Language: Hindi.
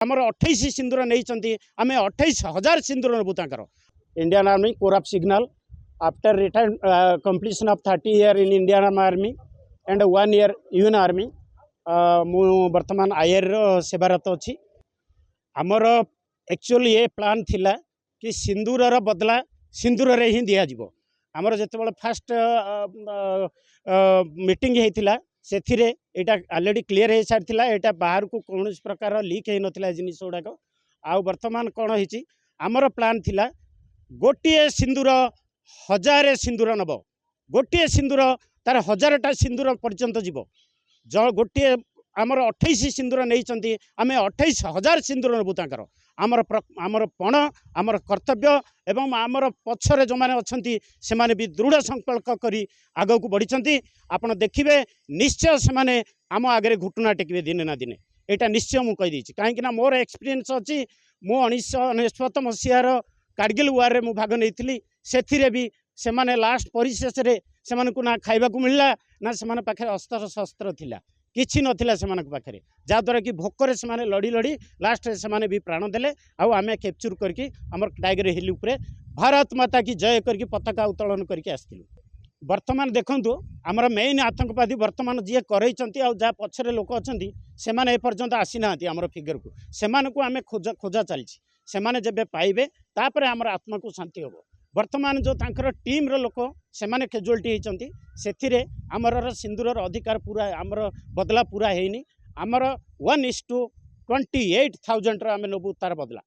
आमर 28 सिंदूर नहीं आम 28,000 सिंदूर नबू तांकर Indian army core of signal after retire completion of 30 year in Indian army and 1 year UN army मु वर्तमान आईआर सेवारत अच्छी आमर एक्चुअली ये प्लान थिला कि सिंदूर बदला सिंदूर रे ही दिया जिवो आमर जेतेबेले फास्ट मीटिंग होता से ऑलरेडी क्लीयर हो सारी एटा बाहर को कौन प्रकार लीक हो नाला जिनिस गुड़ाक आउ बर्तमान कौन होती आमर प्लान थिला गोटे सिंदूर 1000 सिंदूर नब गोटे सिंदूर तार 1000टा सिंदूर पर्यंत जीव गोटे आमर 28 सिंदूर नहीं आम 28,000 सिंदूर नबू तांकर आमर पण आमर कर्तव्य एवं आमर पछरे जो मैंने अच्छा से भी दृढ़ संकल्प करी आग को बढ़ी आपड़ देखिए निश्चय से आम आगे घुटना टेकिए दिने ना दिने यहाँ निश्चय मुझे कहीदे कहीं मोर एक्सपीरियंस अच्छी मु 1999 मसीहार कारगिल वार में भाग नहीं से भी से लास्ट परिशेष से ना खाइबा मिलला ना से पाखे अस्त्र शस्त्र थिला किछि नथिला से पाखे जहाँद्वारा कि भोकर से लड़ी लड़ी लास्ट से भी प्राण देले आउ आमे कैप्चर करके आमर टाइगर हिल उपरे भारत माता की जय करके पताका उत्तोलन करके आसलु वर्तमान देखंतु आमर मेन आतंकवादी वर्तमान जी करई जहाँ पछरे लोक अच्छा से एपर्यंत आसी ना आमर फिगर को सेमानकु आमे खोजा चलछि सेमाने जेबे पाइबे तापर आमर आत्मा को शांति होबो वर्तमान जो तांकर टीम रो लोक सेमाने कैजुअलिटी होइचंती सेथिरे आमर सिंदूर अधिकार पूरा आमर बदला पूरा हेनी आमर 1:28,000 आम नबू तार बदला।